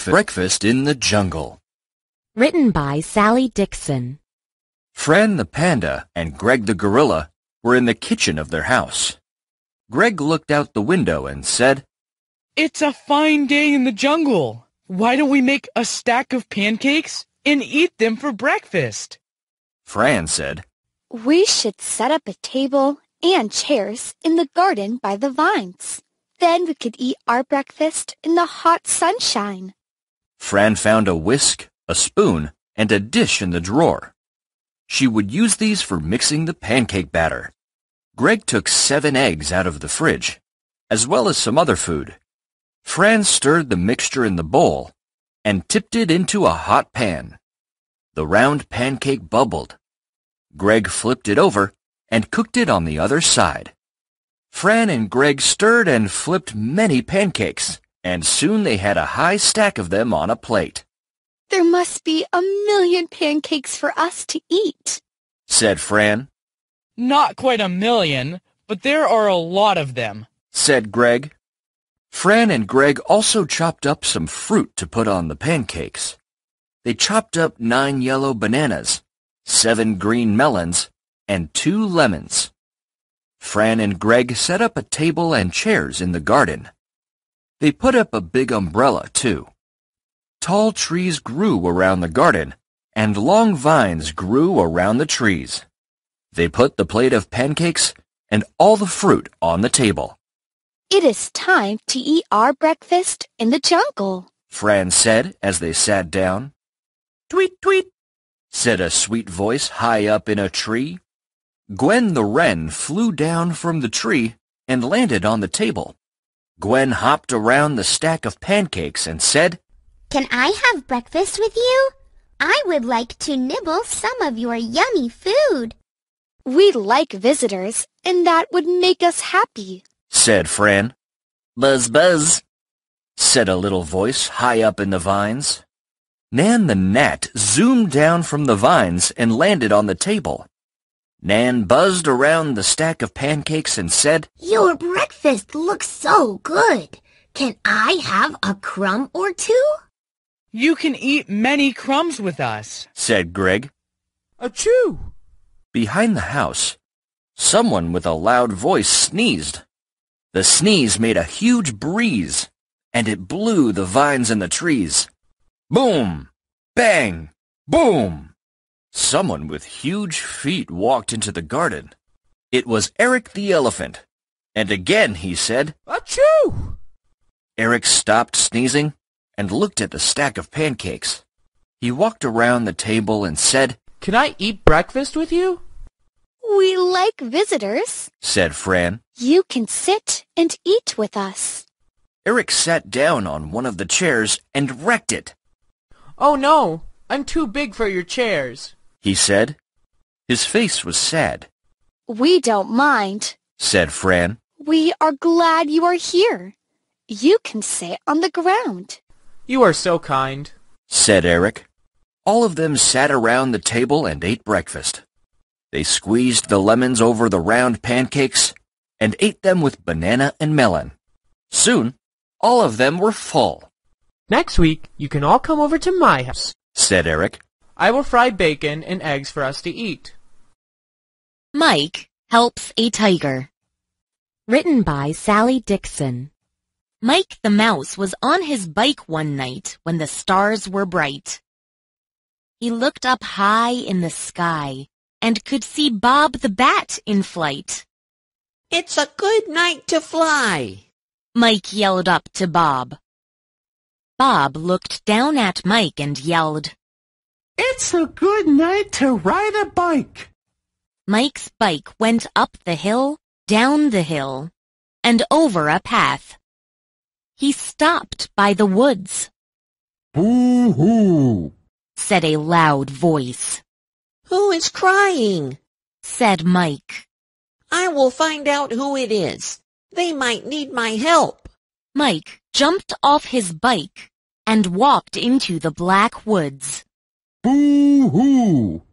Breakfast in the Jungle. Written by Sally Dixon. Fran the panda and Greg the gorilla were in the kitchen of their house. Greg looked out the window and said, "It's a fine day in the jungle. Why don't we make a stack of pancakes and eat them for breakfast?" Fran said, "We should set up a table and chairs in the garden by the vines. Then we could eat our breakfast in the hot sunshine." Fran found a whisk, a spoon, and a dish in the drawer. She would use these for mixing the pancake batter. Greg took 7 eggs out of the fridge, as well as some other food. Fran stirred the mixture in the bowl and tipped it into a hot pan. The round pancake bubbled. Greg flipped it over and cooked it on the other side. Fran and Greg stirred and flipped many pancakes, and soon they had a high stack of them on a plate. "There must be 1,000,000 pancakes for us to eat," said Fran. "Not quite 1,000,000, but there are a lot of them," said Greg. Fran and Greg also chopped up some fruit to put on the pancakes. They chopped up 9 yellow bananas, 7 green melons, and 2 lemons. Fran and Greg set up a table and chairs in the garden. They put up a big umbrella, too. Tall trees grew around the garden, and long vines grew around the trees. They put the plate of pancakes and all the fruit on the table. "It is time to eat our breakfast in the jungle," Fran said as they sat down. "Tweet, tweet," said a sweet voice high up in a tree. Gwen the wren flew down from the tree and landed on the table. Gwen hopped around the stack of pancakes and said, "Can I have breakfast with you? I would like to nibble some of your yummy food." "We like visitors, and that would make us happy," said Fran. "Buzz, buzz," said a little voice high up in the vines. Nan the gnat zoomed down from the vines and landed on the table. Nan buzzed around the stack of pancakes and said, "Your breakfast looks so good. Can I have a crumb or two?" "You can eat many crumbs with us," said Greg. "Achoo!" Behind the house, someone with a loud voice sneezed. The sneeze made a huge breeze, and it blew the vines and the trees. Boom! Bang! Boom! Someone with huge feet walked into the garden. It was Eric the elephant, and again he said, "Achoo!" Eric stopped sneezing and looked at the stack of pancakes. He walked around the table and said, "Can I eat breakfast with you?" "We like visitors," said Fran. "You can sit and eat with us." Eric sat down on one of the chairs and wrecked it. "Oh no, I'm too big for your chairs," he said. His face was sad. "We don't mind," said Fran. "We are glad you are here. You can sit on the ground." "You are so kind," said Eric. All of them sat around the table and ate breakfast. They squeezed the lemons over the round pancakes and ate them with banana and melon. Soon, all of them were full. "Next week, you can all come over to my house," said Eric. "I will fry bacon and eggs for us to eat." Mike helps a tiger. Written by Sally Dixon. Mike the mouse was on his bike one night when the stars were bright. He looked up high in the sky and could see Bob the bat in flight. "It's a good night to fly," Mike yelled up to Bob. Bob looked down at Mike and yelled, "It's a good night to ride a bike." Mike's bike went up the hill, down the hill, and over a path. He stopped by the woods. "Boo-hoo," said a loud voice. "Who is crying?" said Mike. "I will find out who it is. They might need my help." Mike jumped off his bike and walked into the black woods. "Boo-hoo,"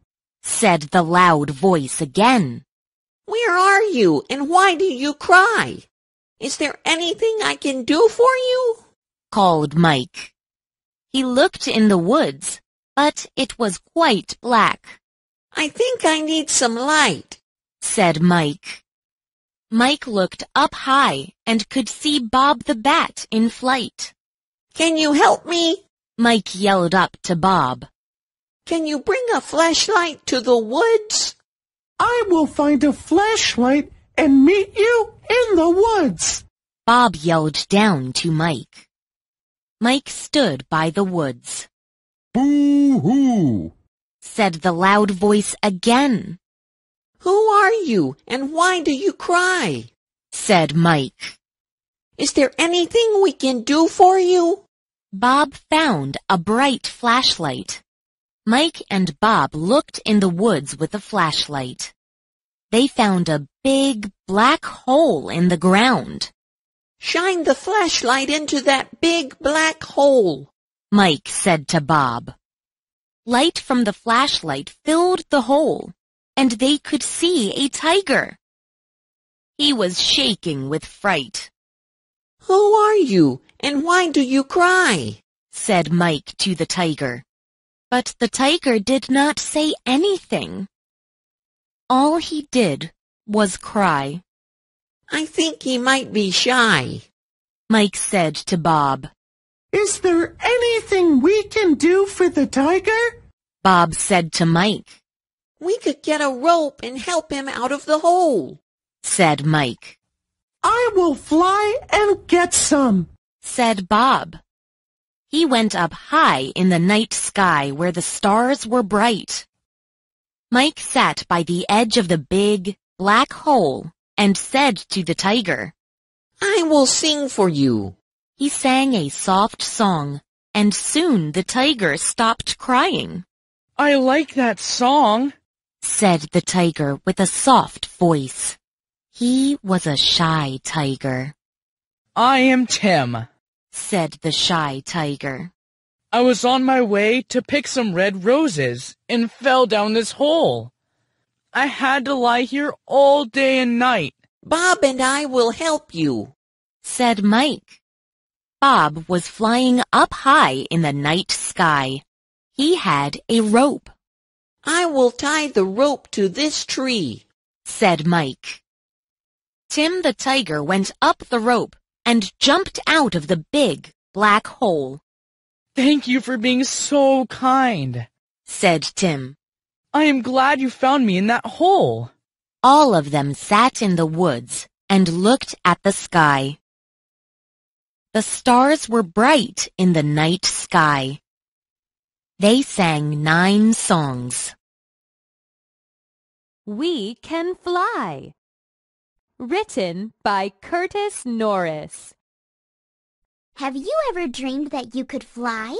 said the loud voice again. "Where are you, and why do you cry? Is there anything I can do for you?" called Mike. He looked in the woods, but it was quite black. I think I need some light, said Mike. Mike looked up high and could see Bob the Bat in flight. Can you help me? Mike yelled up to Bob. Can you bring a flashlight to the woods? I will find a flashlight and meet you in the woods. Bob yelled down to Mike. Mike stood by the woods. Boo-hoo, said the loud voice again. Who are you and why do you cry? said Mike. Is there anything we can do for you? Bob found a bright flashlight. Mike and Bob looked in the woods with a flashlight. They found a big black hole in the ground. Shine the flashlight into that big black hole, Mike said to Bob. Light from the flashlight filled the hole, and they could see a tiger. He was shaking with fright. Who are you, and why do you cry? said Mike to the tiger. But the tiger did not say anything. All he did was cry. I think he might be shy, Mike said to Bob. Is there anything we can do for the tiger? Bob said to Mike. We could get a rope and help him out of the hole, said Mike. I will fly and get some, said Bob. He went up high in the night sky where the stars were bright. Mike sat by the edge of the big, black hole and said to the tiger, I will sing for you. He sang a soft song, and soon the tiger stopped crying. I like that song, said the tiger with a soft voice. He was a shy tiger. I am Tim, said the shy tiger. I was on my way to pick some red roses and fell down this hole. I had to lie here all day and night. Bob and I will help you, said Mike. Bob was flying up high in the night sky. He had a rope. I will tie the rope to this tree, said Mike. Tim the tiger went up the rope and jumped out of the big, black hole. Thank you for being so kind, said Tim. I am glad you found me in that hole. All of them sat in the woods and looked at the sky. The stars were bright in the night sky. They sang 9 songs. We Can Fly. Written by Curtis Norris. Have you ever dreamed that you could fly?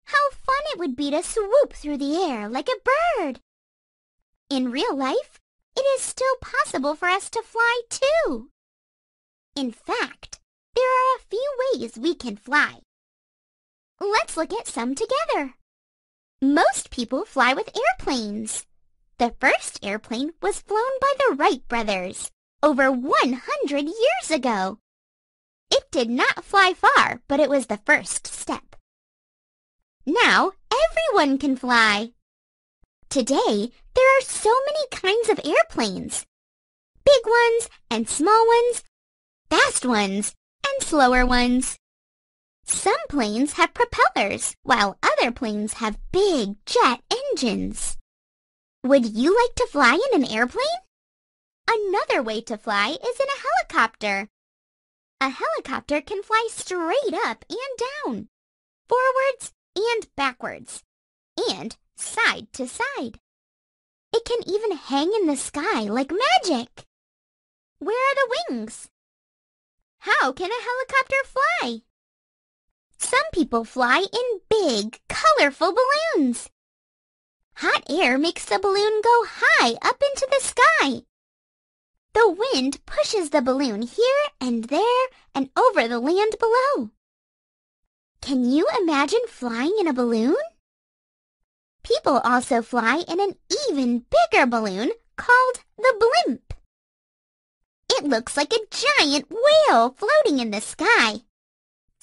How fun it would be to swoop through the air like a bird! In real life, it is still possible for us to fly too. In fact, there are a few ways we can fly. Let's look at some together. Most people fly with airplanes. The first airplane was flown by the Wright brothers over 100 years ago. It did not fly far, but it was the first step. Now everyone can fly. Today, there are so many kinds of airplanes. Big ones and small ones, fast ones and slower ones. Some planes have propellers, while other planes have big jet engines. Would you like to fly in an airplane? Another way to fly is in a helicopter. A helicopter can fly straight up and down, forwards and backwards, and side to side. It can even hang in the sky like magic. Where are the wings? How can a helicopter fly? Some people fly in big, colorful balloons. Hot air makes the balloon go high up into the sky. The wind pushes the balloon here and there and over the land below. Can you imagine flying in a balloon? People also fly in an even bigger balloon called the blimp. It looks like a giant whale floating in the sky.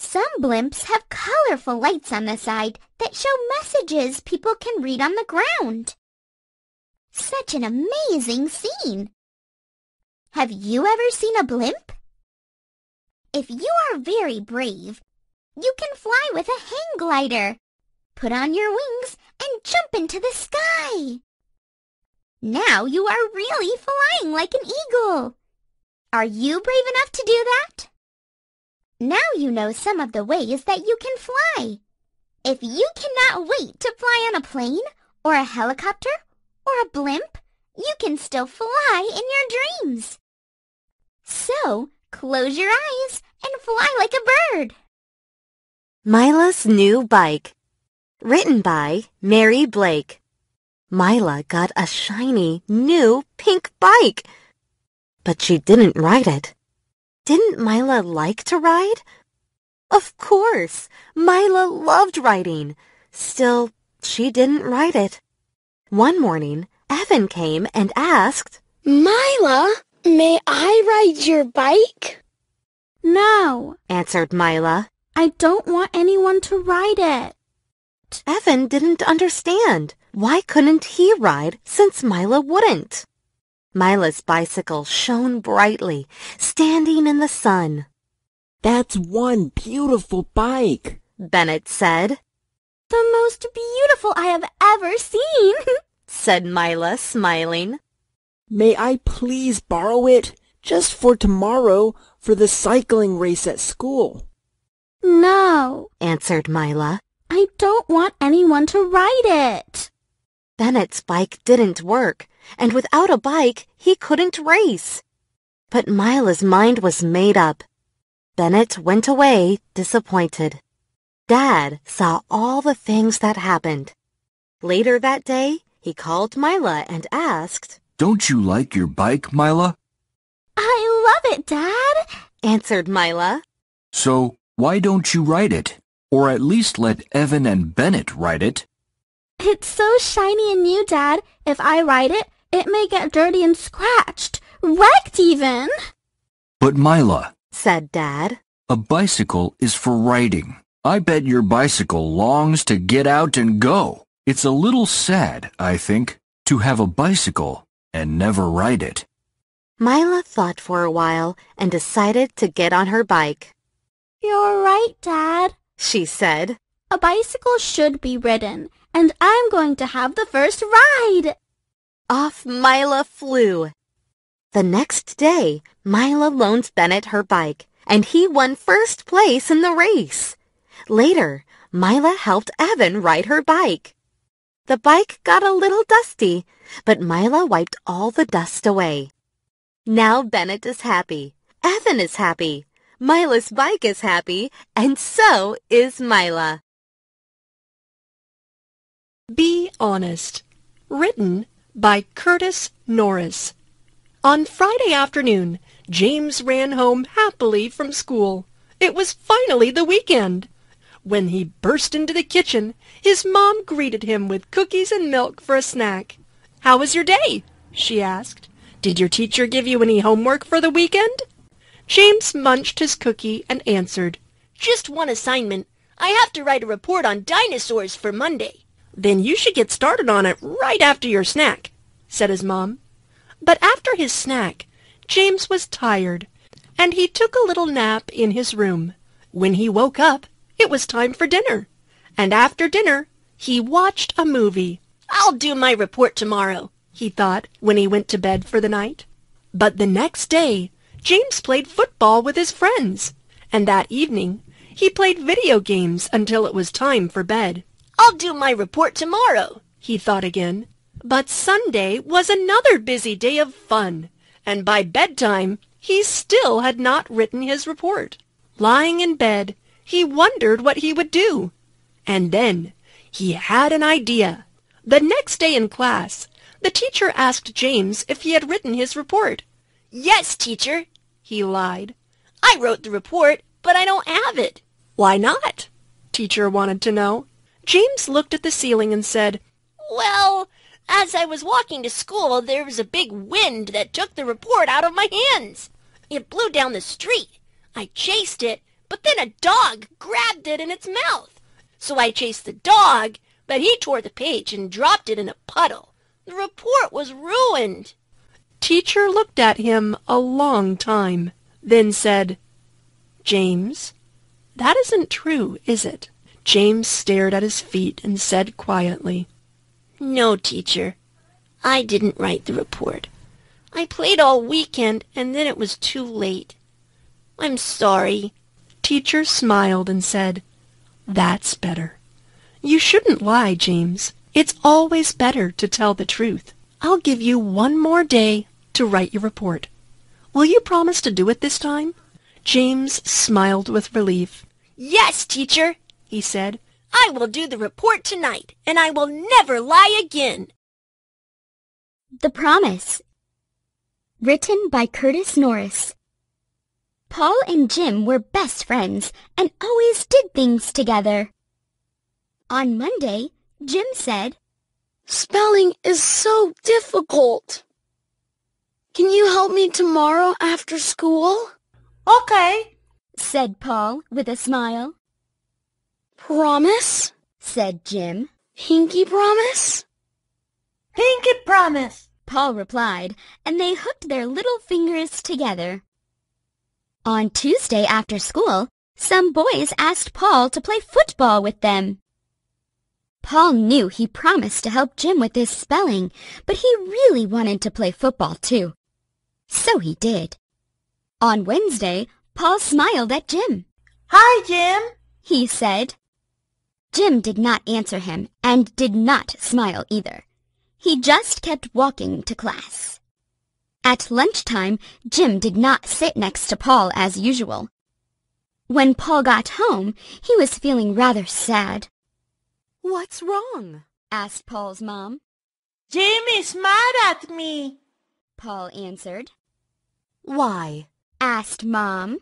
Some blimps have colorful lights on the side that show messages people can read on the ground. Such an amazing scene! Have you ever seen a blimp? If you are very brave, you can fly with a hang glider. Put on your wings and jump into the sky. Now you are really flying like an eagle. Are you brave enough to do that? Now you know some of the ways that you can fly. If you cannot wait to fly on a plane or a helicopter or a blimp, you can still fly in your dreams. So, close your eyes and fly like a bird. Mila's New Bike. Written by Mary Blake. Mila got a shiny, new pink bike. But she didn't ride it. Didn't Mila like to ride? Of course, Mila loved riding. Still, she didn't ride it. One morning, Evan came and asked, Mila, may I ride your bike? No, answered Mila. I don't want anyone to ride it. Evan didn't understand. Why couldn't he ride since Mila wouldn't? Mila's bicycle shone brightly, standing in the sun. That's one beautiful bike, Bennett said. The most beautiful I have ever seen, said Mila, smiling. May I please borrow it just for tomorrow for the cycling race at school? No, answered Mila. I don't want anyone to ride it. Bennett's bike didn't work, and without a bike, he couldn't race. But Mila's mind was made up. Bennett went away disappointed. Dad saw all the things that happened. Later that day, he called Mila and asked, Don't you like your bike, Mila? I love it, Dad, answered Mila. So, why don't you ride it? Or at least let Evan and Bennett ride it? It's so shiny and new, Dad. If I ride it, it may get dirty and scratched. Wrecked even. But Mila, said Dad, a bicycle is for riding. I bet your bicycle longs to get out and go. It's a little sad, I think, to have a bicycle and never ride it. Mila thought for a while and decided to get on her bike. You're right, Dad, she said. A bicycle should be ridden, and I'm going to have the first ride. Off Mila flew. The next day, Mila loaned Bennett her bike, and he won first place in the race. Later, Mila helped Evan ride her bike. The bike got a little dusty, but Mila wiped all the dust away. Now Bennett is happy. Evan is happy. Mila's bike is happy, and so is Mila. Be Honest. Written by Curtis Norris. On Friday afternoon, James ran home happily from school. It was finally the weekend. When he burst into the kitchen, his mom greeted him with cookies and milk for a snack. "How was your day?" she asked. "Did your teacher give you any homework for the weekend?" James munched his cookie and answered, "Just one assignment. I have to write a report on dinosaurs for Monday." "Then you should get started on it right after your snack," said his mom. But after his snack, James was tired, and he took a little nap in his room. When he woke up, it was time for dinner, and after dinner, he watched a movie. "I'll do my report tomorrow," he thought when he went to bed for the night. But the next day, James played football with his friends, and that evening, he played video games until it was time for bed. "I'll do my report tomorrow," he thought again. But Sunday was another busy day of fun, and by bedtime, he still had not written his report. Lying in bed, he wondered what he would do. And then he had an idea. The next day in class, the teacher asked James if he had written his report. "Yes, teacher," he lied. "I wrote the report, but I don't have it." "Why not?" Teacher wanted to know. James looked at the ceiling and said, "Well, as I was walking to school, there was a big wind that took the report out of my hands. It blew down the street. I chased it, but then a dog grabbed it in its mouth. So I chased the dog, but he tore the page and dropped it in a puddle. The report was ruined. Teacher looked at him a long time, then said, James, that isn't true, is it? James stared at his feet and said quietly, No, teacher. I didn't write the report. I played all weekend, and then it was too late. I'm sorry. Teacher smiled and said, That's better. You shouldn't lie, James. It's always better to tell the truth. I'll give you one more day to write your report. Will you promise to do it this time? James smiled with relief. Yes, teacher, he said. I will do the report tonight, and I will never lie again. The Promise. Written by Curtis Norris. Paul and Jim were best friends and always did things together. On Monday, Jim said, Spelling is so difficult. Can you help me tomorrow after school? Okay, said Paul with a smile. Promise? Said Jim. Pinky promise? Pinky promise, Paul replied, and they hooked their little fingers together. On Tuesday after school, some boys asked Paul to play football with them. Paul knew he promised to help Jim with his spelling, but he really wanted to play football too. So he did. On Wednesday, Paul smiled at Jim. Hi, Jim, he said. Jim did not answer him and did not smile either. He just kept walking to class. At lunchtime, Jim did not sit next to Paul as usual. When Paul got home, he was feeling rather sad. What's wrong? Asked Paul's mom. Jim is mad at me, Paul answered. Why? Asked Mom.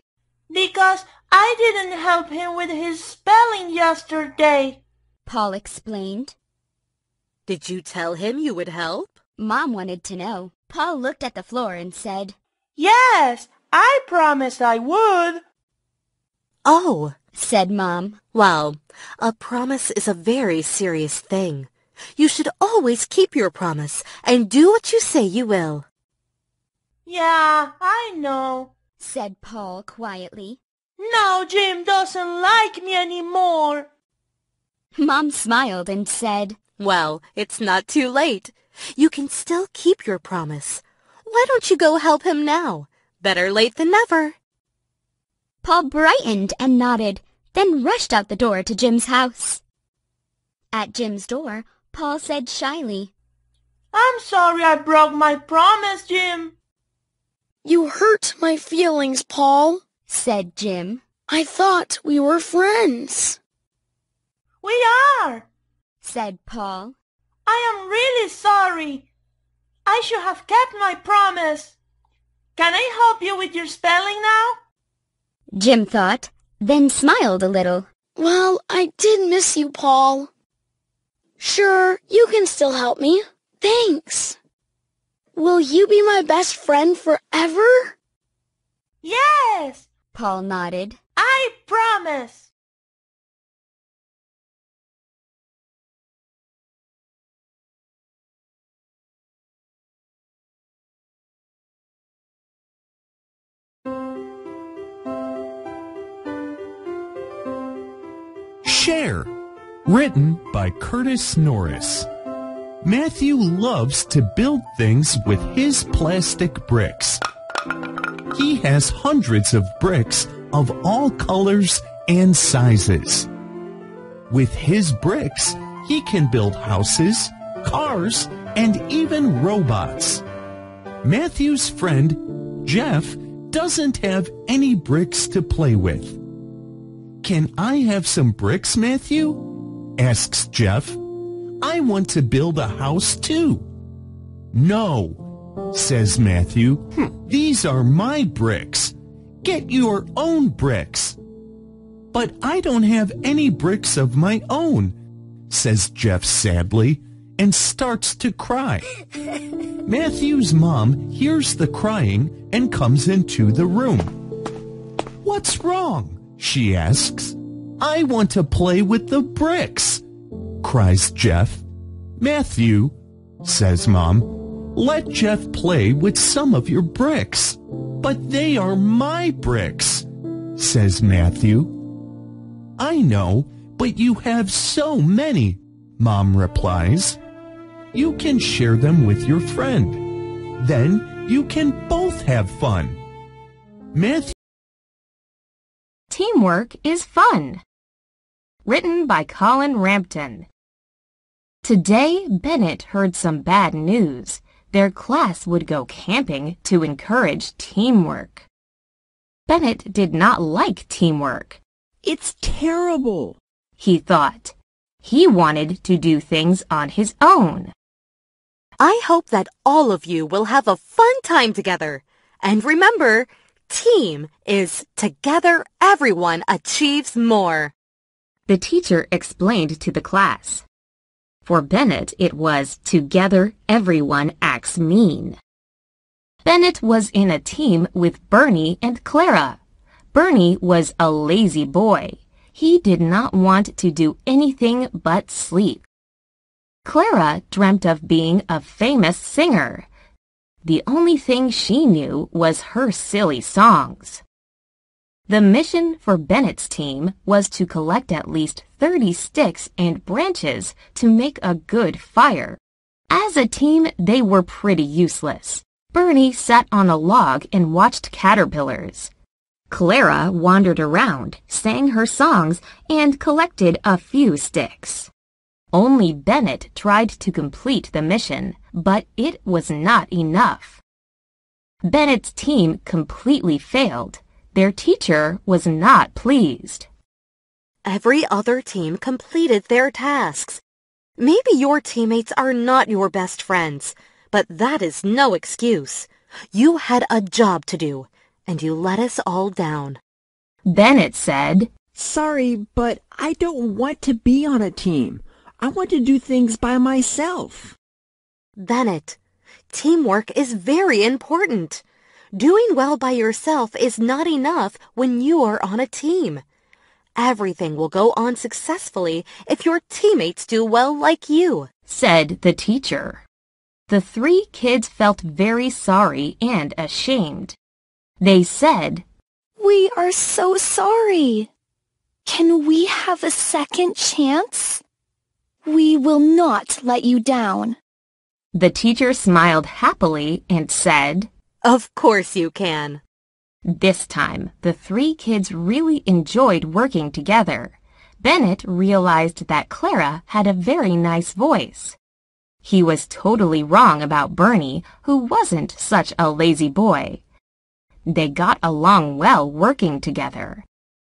Because I didn't help him with his spelling yesterday, Paul explained. Did you tell him you would help? Mom wanted to know. Paul looked at the floor and said, Yes, I promised I would. Oh, said Mom. Well, a promise is a very serious thing. You should always keep your promise and do what you say you will. Yeah, I know, said Paul quietly. Now Jim doesn't like me anymore. Mom smiled and said, Well, it's not too late. You can still keep your promise. Why don't you go help him now? Better late than never. Paul brightened and nodded, then rushed out the door to Jim's house. At Jim's door, Paul said shyly, I'm sorry I broke my promise, Jim. You hurt my feelings, Paul, said Jim. I thought we were friends. We are, said Paul. I am really sorry. I should have kept my promise. Can I help you with your spelling now? Jim thought, then smiled a little. Well, I did miss you, Paul. Sure, you can still help me. Thanks. Will you be my best friend forever? Yes, Paul nodded. I promise. Share, written by Curtis Norris. Matthew loves to build things with his plastic bricks. He has hundreds of bricks of all colors and sizes. With his bricks, he can build houses, cars, and even robots. Matthew's friend, Jeff, doesn't have any bricks to play with. Can I have some bricks, Matthew? Asks Jeff. I want to build a house too. No, says Matthew. These are my bricks. Get your own bricks. But I don't have any bricks of my own, says Jeff sadly, and starts to cry. Matthew's mom hears the crying and comes into the room. What's wrong? she asks. I want to play with the bricks, cries Jeff. Matthew, says Mom, let Jeff play with some of your bricks. But they are my bricks, says Matthew. I know, but you have so many, Mom replies. You can share them with your friend. Then you can both have fun. Matthew. Teamwork is fun. Written by Colin Rampton. Today, Bennett heard some bad news. Their class would go camping to encourage teamwork. Bennett did not like teamwork. It's terrible, he thought. He wanted to do things on his own. I hope that all of you will have a fun time together. And remember, team is together everyone achieves more. The teacher explained to the class. For Bennett, it was together everyone acts mean. Bennett was in a team with Bernie and Clara. Bernie was a lazy boy. He did not want to do anything but sleep. Clara dreamt of being a famous singer. The only thing she knew was her silly songs. The mission for Bennett's team was to collect at least 30 sticks and branches to make a good fire. As a team, they were pretty useless. Bernie sat on a log and watched caterpillars. Clara wandered around, sang her songs, and collected a few sticks. Only Bennett tried to complete the mission, but it was not enough. Bennett's team completely failed. Their teacher was not pleased. Every other team completed their tasks. Maybe your teammates are not your best friends, but that is no excuse. You had a job to do, and you let us all down. Bennett said, Sorry, but I don't want to be on a team. I want to do things by myself. Bennett, teamwork is very important. Doing well by yourself is not enough when you are on a team. Everything will go on successfully if your teammates do well like you, said the teacher. The 3 kids felt very sorry and ashamed. They said, We are so sorry. Can we have a second chance? We will not let you down. The teacher smiled happily and said, Of course you can. This time, the 3 kids really enjoyed working together. Bennett realized that Clara had a very nice voice. He was totally wrong about Bernie, who wasn't such a lazy boy. They got along well working together.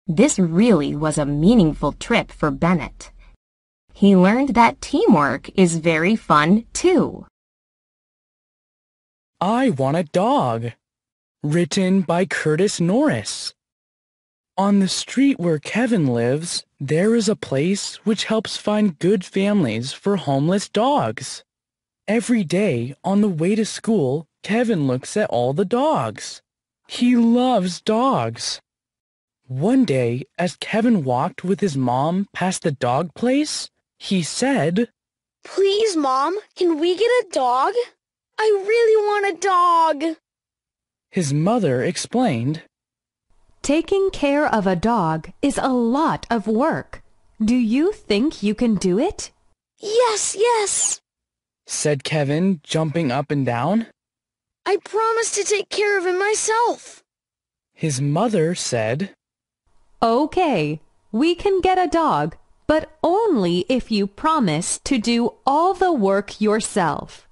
This really was a meaningful trip for Bennett. He learned that teamwork is very fun, too. I Want a Dog. Written by Curtis Norris. On the street where Kevin lives, there is a place which helps find good families for homeless dogs. Every day on the way to school, Kevin looks at all the dogs. He loves dogs. One day, as Kevin walked with his mom past the dog place, he said, Please, Mom, can we get a dog? I really want a dog. His mother explained, Taking care of a dog is a lot of work. Do you think you can do it? Yes, said Kevin, jumping up and down. I promise to take care of him myself. His mother said, Okay, we can get a dog, but only if you promise to do all the work yourself.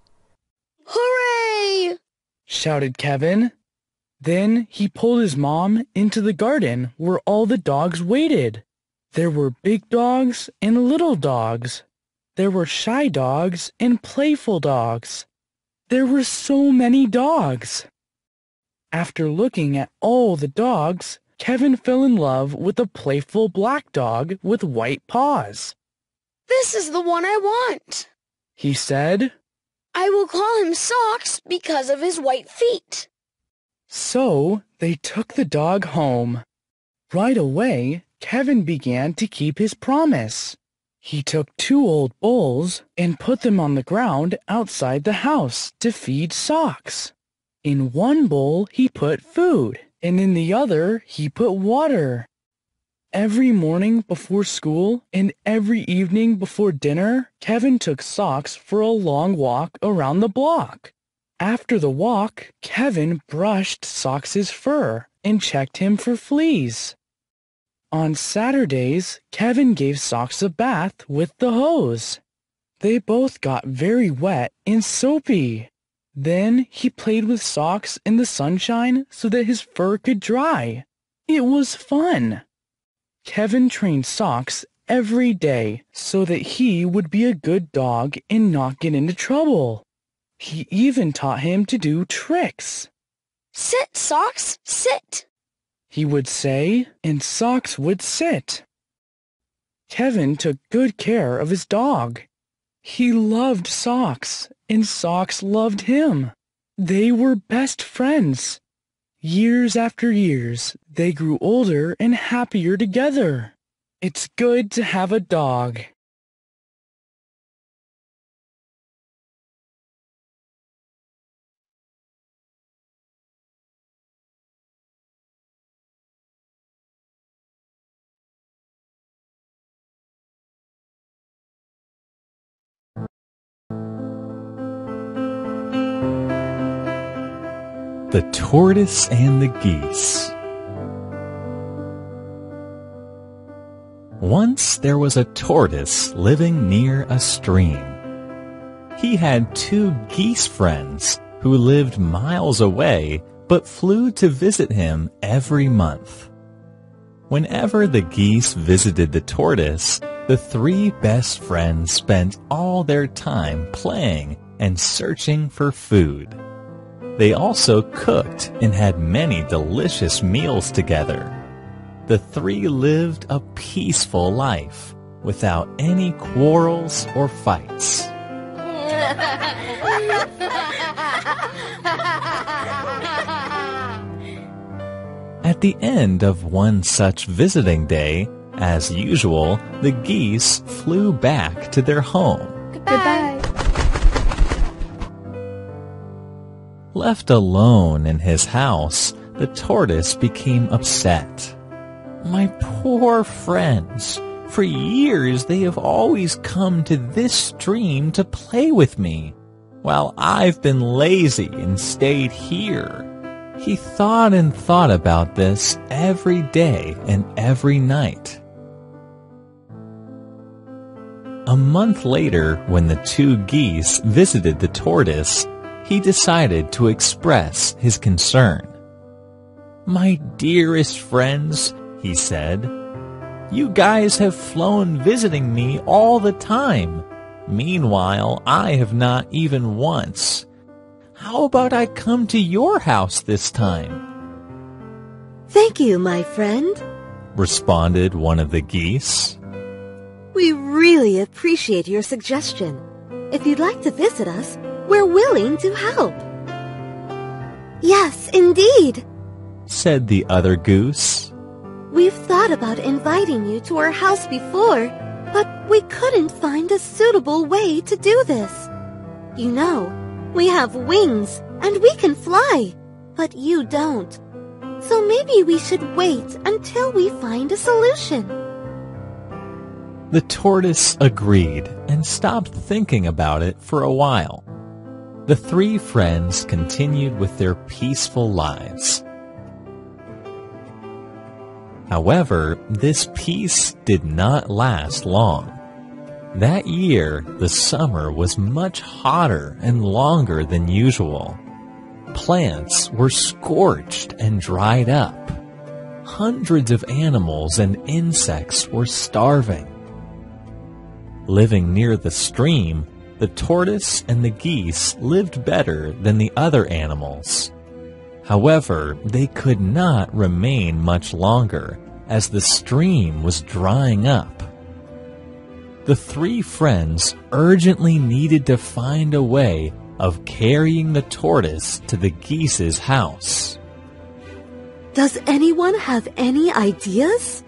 Hooray! Shouted Kevin. Then he pulled his mom into the garden where all the dogs waited. There were big dogs and little dogs. There were shy dogs and playful dogs. There were so many dogs. After looking at all the dogs, Kevin fell in love with a playful black dog with white paws. This is the one I want, he said. I will call him Socks because of his white feet. So they took the dog home. Right away, Kevin began to keep his promise. He took 2 old bowls and put them on the ground outside the house to feed Socks. In one bowl he put food, and in the other he put water. Every morning before school and every evening before dinner, Kevin took Socks for a long walk around the block. After the walk, Kevin brushed Socks's fur and checked him for fleas. On Saturdays, Kevin gave Socks a bath with the hose. They both got very wet and soapy. Then he played with Socks in the sunshine so that his fur could dry. It was fun. Kevin trained Socks every day so that he would be a good dog and not get into trouble. He even taught him to do tricks. Sit, Socks, sit, he would say, and Socks would sit. Kevin took good care of his dog. He loved Socks, and Socks loved him. They were best friends. Years after years, they grew older and happier together. It's good to have a dog. The Tortoise and the Geese. Once there was a tortoise living near a stream. He had 2 geese friends who lived miles away but flew to visit him every month. Whenever the geese visited the tortoise, the 3 best friends spent all their time playing and searching for food. They also cooked and had many delicious meals together. The 3 lived a peaceful life without any quarrels or fights. At the end of one such visiting day, as usual, the geese flew back to their home. Goodbye. Left alone in his house, the tortoise became upset. My poor friends, for years they have always come to this stream to play with me, while I've been lazy and stayed here. He thought and thought about this every day and every night. A month later, when the 2 geese visited the tortoise, he decided to express his concern. My dearest friends, he said, you guys have flown visiting me all the time. Meanwhile, I have not even once. How about I come to your house this time? Thank you, my friend, responded one of the geese. We really appreciate your suggestion. If you'd like to visit us, we're willing to help. Yes, indeed, said the other goose. We've thought about inviting you to our house before, but we couldn't find a suitable way to do this. You know, we have wings and we can fly, but you don't. So maybe we should wait until we find a solution. The tortoise agreed and stopped thinking about it for a while. The 3 friends continued with their peaceful lives. However, this peace did not last long. That year, the summer was much hotter and longer than usual. Plants were scorched and dried up. Hundreds of animals and insects were starving. Living near the stream, the tortoise and the geese lived better than the other animals. However, they could not remain much longer, as the stream was drying up. The 3 friends urgently needed to find a way of carrying the tortoise to the geese's house. Does anyone have any ideas?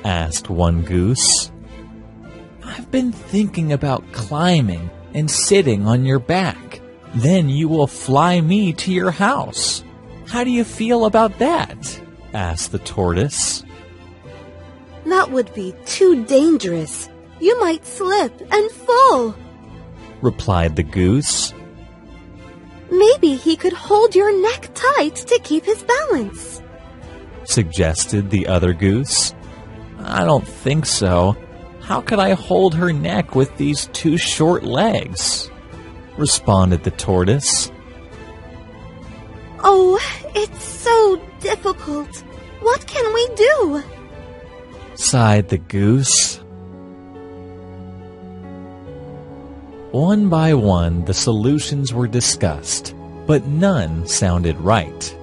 Asked one goose. I've been thinking about climbing and sitting on your back. Then you will fly me to your house. How do you feel about that? Asked the tortoise. That would be too dangerous. You might slip and fall, replied the goose. Maybe he could hold your neck tight to keep his balance, suggested the other goose. I don't think so. How could I hold her neck with these two short legs? Responded the tortoise. Oh, it's so difficult. What can we do? Sighed the goose. One by one, the solutions were discussed, but none sounded right.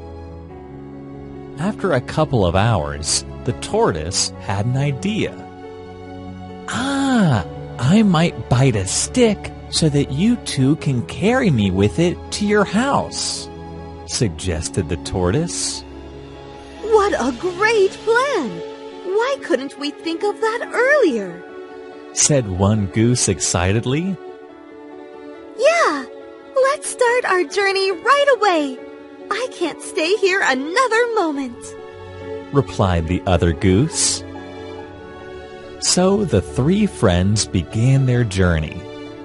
After a couple of hours, the tortoise had an idea. I might bite a stick so that you two can carry me with it to your house, suggested the tortoise. What a great plan! Why couldn't we think of that earlier? Said one goose excitedly. Yeah, let's start our journey right away. I can't stay here another moment, replied the other goose. So the three friends began their journey.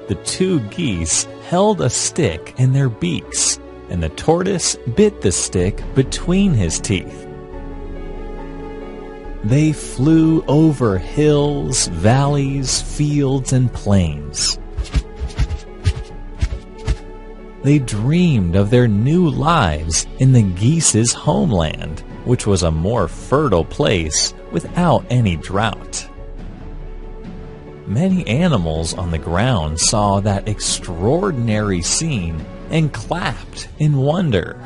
The two geese held a stick in their beaks, and the tortoise bit the stick between his teeth. They flew over hills, valleys, fields, and plains. They dreamed of their new lives in the geese's homeland, which was a more fertile place without any drought. Many animals on the ground saw that extraordinary scene and clapped in wonder.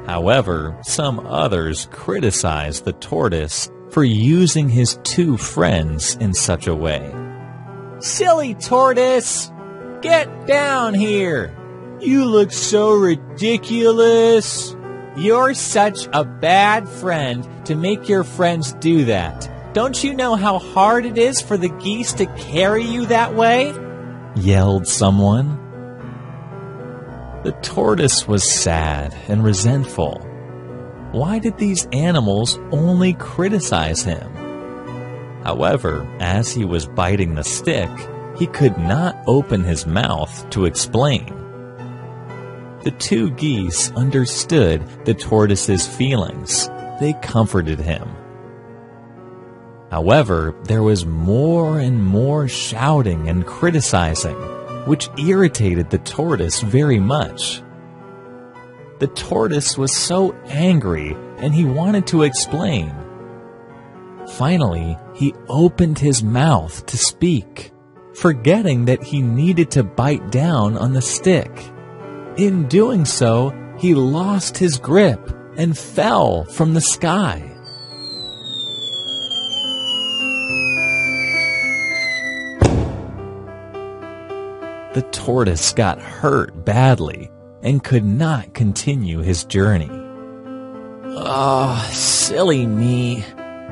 However, some others criticized the tortoise for using his two friends in such a way. Silly tortoise! Get down here! You look so ridiculous! You're such a bad friend to make your friends do that. Don't you know how hard it is for the geese to carry you that way? Yelled someone. The tortoise was sad and resentful. Why did these animals only criticize him? However, as he was biting the stick, he could not open his mouth to explain. The two geese understood the tortoise's feelings. They comforted him. However, there was more and more shouting and criticizing, which irritated the tortoise very much. The tortoise was so angry, and he wanted to explain. Finally, he opened his mouth to speak, forgetting that he needed to bite down on the stick. In doing so, he lost his grip and fell from the sky. The tortoise got hurt badly and could not continue his journey. Oh, silly me.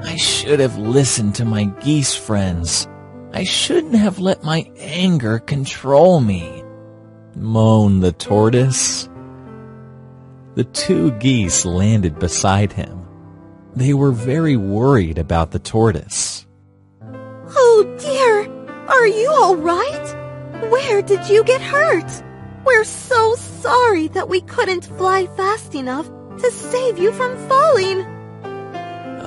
I should have listened to my geese friends. I shouldn't have let my anger control me, moaned the tortoise. The two geese landed beside him. They were very worried about the tortoise. Oh dear, are you all right? Where did you get hurt? We're so sorry that we couldn't fly fast enough to save you from falling.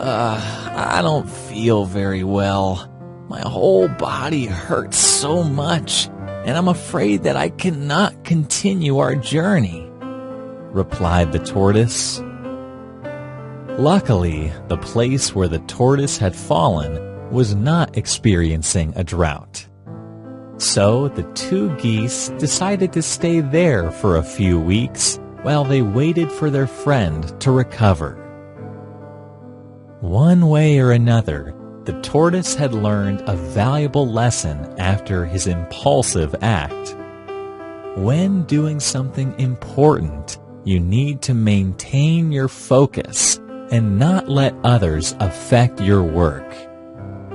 I don't feel very well. My whole body hurts so much, and I'm afraid that I cannot continue our journey, replied the tortoise. Luckily, the place where the tortoise had fallen was not experiencing a drought. So the two geese decided to stay there for a few weeks while they waited for their friend to recover. One way or another, the tortoise had learned a valuable lesson after his impulsive act. When doing something important, you need to maintain your focus and not let others affect your work.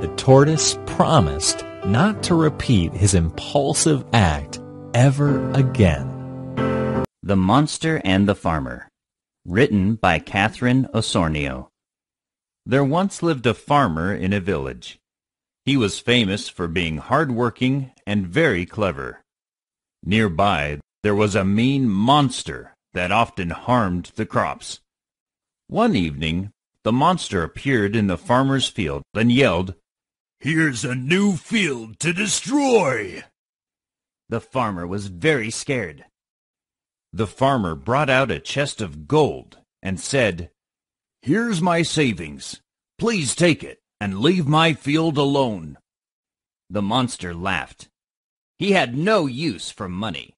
The tortoise promised not to repeat his impulsive act ever again. The Monster and the Farmer. Written by Catherine Osornio. There once lived a farmer in a village. He was famous for being hard-working and very clever. Nearby, there was a mean monster that often harmed the crops. One evening, the monster appeared in the farmer's field and yelled, "Here's a new field to destroy!" The farmer was very scared. The farmer brought out a chest of gold and said, "Here's my savings. Please take it and leave my field alone." The monster laughed. He had no use for money.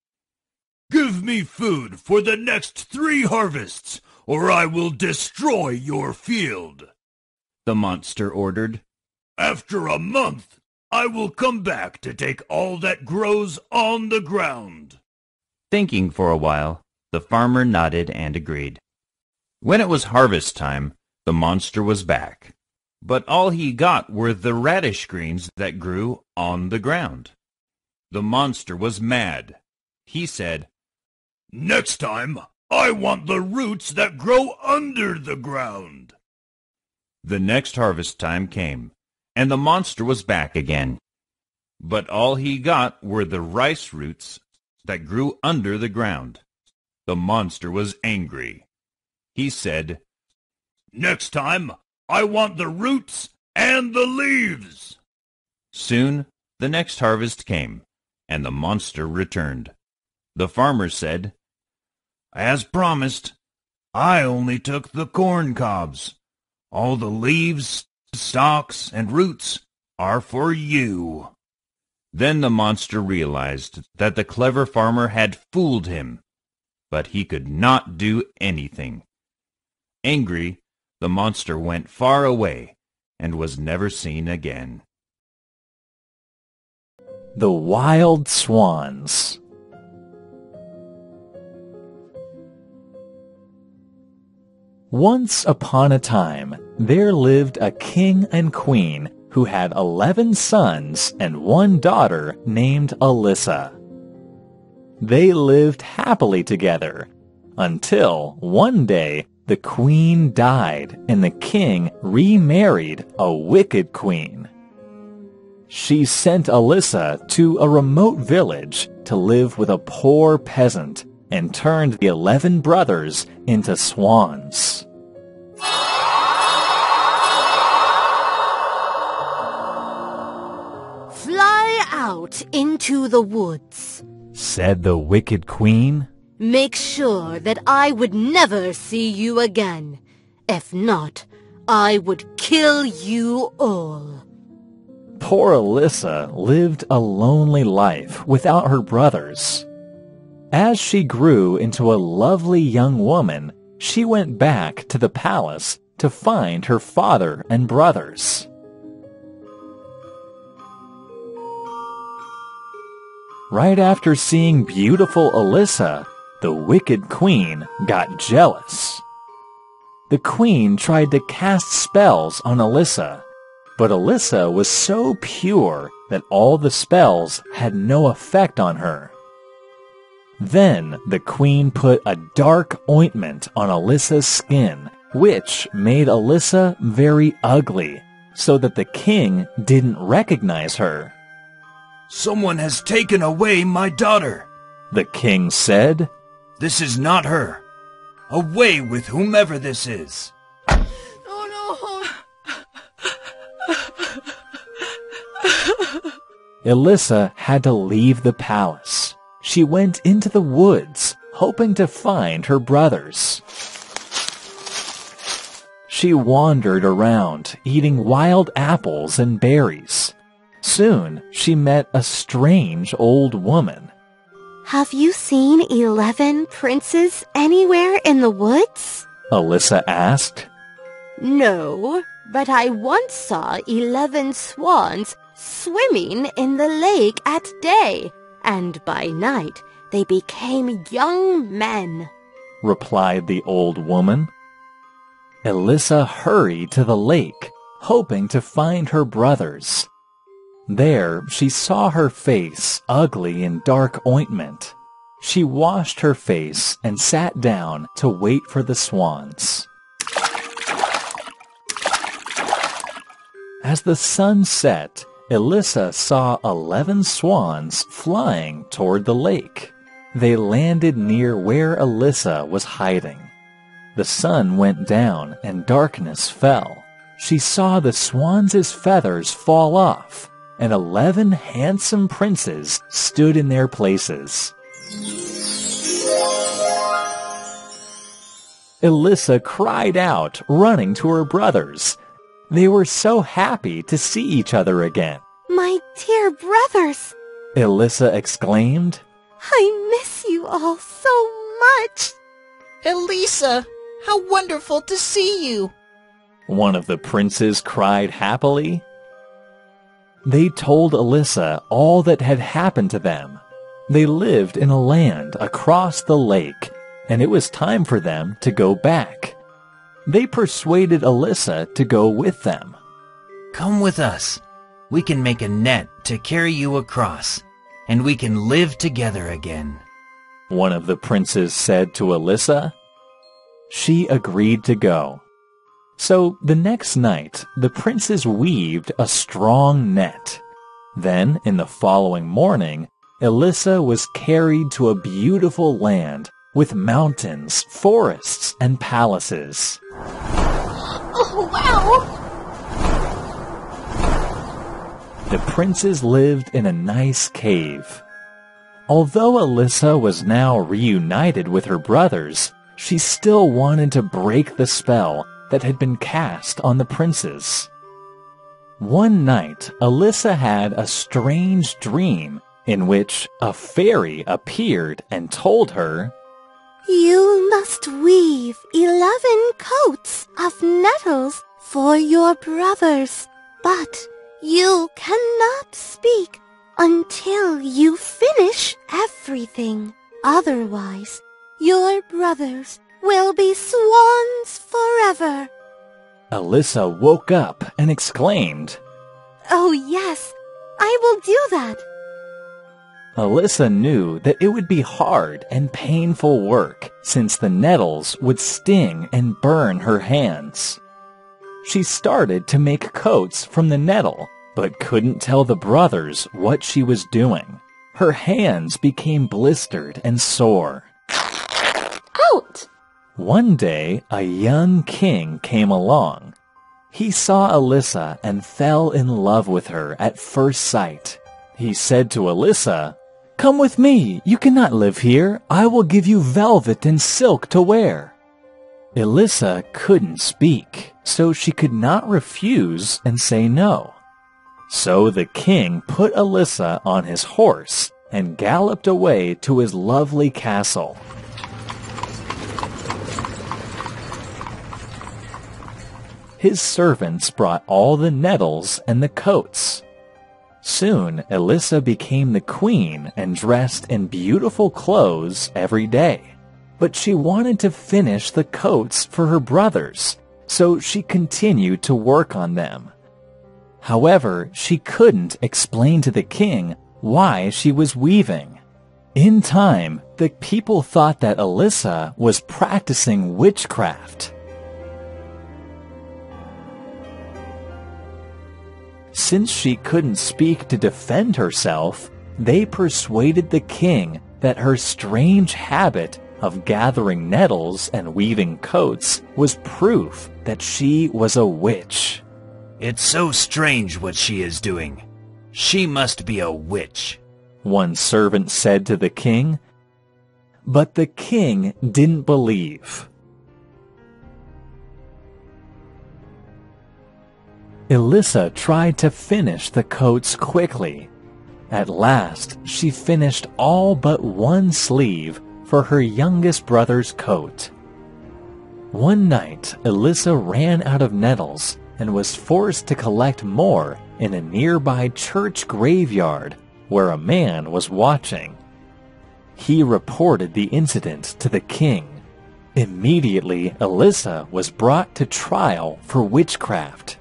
"Give me food for the next 3 harvests, or I will destroy your field," the monster ordered. "After a month, I will come back to take all that grows on the ground." Thinking for a while, the farmer nodded and agreed. When it was harvest time, the monster was back, but all he got were the radish greens that grew on the ground. The monster was mad. He said, "Next time, I want the roots that grow under the ground." The next harvest time came, and the monster was back again. But all he got were the rice roots that grew under the ground. The monster was angry. He said, "Next time, I want the roots and the leaves." Soon, the next harvest came, and the monster returned. The farmer said, "As promised, I only took the corn cobs. All the leaves, stalks, and roots are for you." Then the monster realized that the clever farmer had fooled him, but he could not do anything. Angry, the monster went far away and was never seen again. The Wild Swans. Once upon a time, there lived a king and queen who had 11 sons and 1 daughter named Alyssa. They lived happily together until one day the queen died and the king remarried a wicked queen. She sent Alyssa to a remote village to live with a poor peasant and turned the 11 brothers into swans. "Fly out into the woods," said the wicked queen. "Make sure that I would never see you again. If not, I would kill you all." Poor Alyssa lived a lonely life without her brothers. As she grew into a lovely young woman, she went back to the palace to find her father and brothers. Right after seeing beautiful Alyssa, the wicked queen got jealous. The queen tried to cast spells on Alyssa, but Alyssa was so pure that all the spells had no effect on her. Then the queen put a dark ointment on Alyssa's skin, which made Alyssa very ugly, so that the king didn't recognize her. "Someone has taken away my daughter," the king said. "This is not her. Away with whomever this is." Alyssa had to leave the palace. She went into the woods, hoping to find her brothers. She wandered around, eating wild apples and berries. Soon, she met a strange old woman. "Have you seen 11 princes anywhere in the woods?" Alyssa asked. "No, but I once saw 11 swans swimming in the lake at day, and by night they became young men." replied the old woman. Elissa hurried to the lake, hoping to find her brothers. There she saw her face ugly in dark ointment. She washed her face and sat down to wait for the swans. As the sun set, Elissa saw 11 swans flying toward the lake. They landed near where Elissa was hiding. The sun went down and darkness fell. She saw the swans' feathers fall off, and 11 handsome princes stood in their places. Elissa cried out, running to her brothers. They were so happy to see each other again. My dear brothers, Elissa exclaimed. I miss you all so much. Elissa, how wonderful to see you. One of the princes cried happily. They told Elissa all that had happened to them. They lived in a land across the lake, and it was time for them to go back. They persuaded Elissa to go with them. Come with us. We can make a net to carry you across, and we can live together again. One of the princes said to Elissa. She agreed to go. So the next night, the princes weaved a strong net. Then, in the following morning, Elissa was carried to a beautiful land with mountains, forests, and palaces. Oh, wow! The princes lived in a nice cave. Although Elissa was now reunited with her brothers, she still wanted to break the spell that had been cast on the princes. One night, Elissa had a strange dream in which a fairy appeared and told her, You must weave 11 coats of nettles for your brothers, but you cannot speak until you finish everything. Otherwise, your brothers will be swans forever. Elissa woke up and exclaimed, Oh yes, I will do that. Elissa knew that it would be hard and painful work since the nettles would sting and burn her hands. She started to make coats from the nettle, but couldn't tell the brothers what she was doing. Her hands became blistered and sore. Out! One day, a young king came along. He saw Elissa and fell in love with her at first sight. He said to Elissa, Come with me. You cannot live here. I will give you velvet and silk to wear. Elissa couldn't speak, so she could not refuse and say no. So the king put Elissa on his horse and galloped away to his lovely castle. His servants brought all the nettles and the coats. Soon, Elissa became the queen and dressed in beautiful clothes every day. But she wanted to finish the coats for her brothers, so she continued to work on them. However, she couldn't explain to the king why she was weaving. In time, the people thought that Elissa was practicing witchcraft. Since she couldn't speak to defend herself, they persuaded the king that her strange habit of gathering nettles and weaving coats was proof that she was a witch. It's so strange what she is doing. She must be a witch, one servant said to the king. But the king didn't believe. Elissa tried to finish the coats quickly. At last, she finished all but one sleeve for her youngest brother's coat. One night, Elissa ran out of nettles and was forced to collect more in a nearby church graveyard where a man was watching. He reported the incident to the king. Immediately, Alyssa was brought to trial for witchcraft.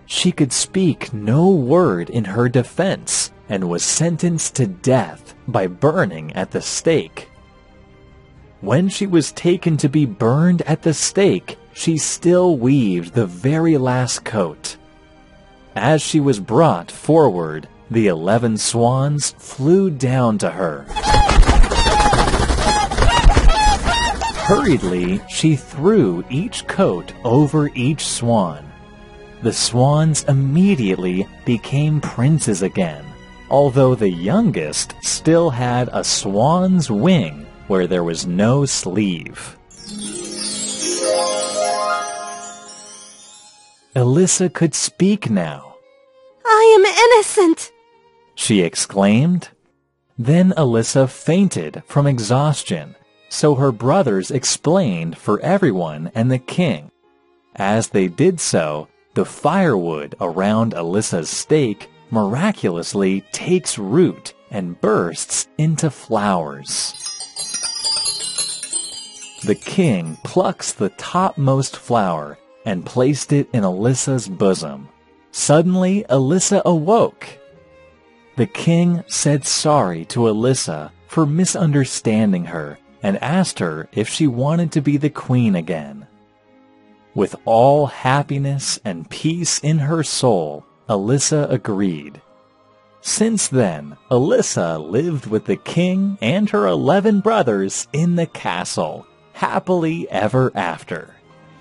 She could speak no word in her defense and was sentenced to death by burning at the stake. When she was taken to be burned at the stake, she still weaved the very last coat. As she was brought forward, the 11 swans flew down to her. Hurriedly, she threw each coat over each swan. The swans immediately became princes again, although the youngest still had a swan's wing where there was no sleeve. Alyssa could speak now. I am innocent, she exclaimed. Then Alyssa fainted from exhaustion, so her brothers explained for everyone and the king. As they did so, the firewood around Alyssa's stake miraculously takes root and bursts into flowers. The king plucks the topmost flower and placed it in Alyssa's bosom. Suddenly, Alyssa awoke. The king said sorry to Alyssa for misunderstanding her and asked her if she wanted to be the queen again. With all happiness and peace in her soul, Alyssa agreed. Since then, Alyssa lived with the king and her 11 brothers in the castle, happily ever after.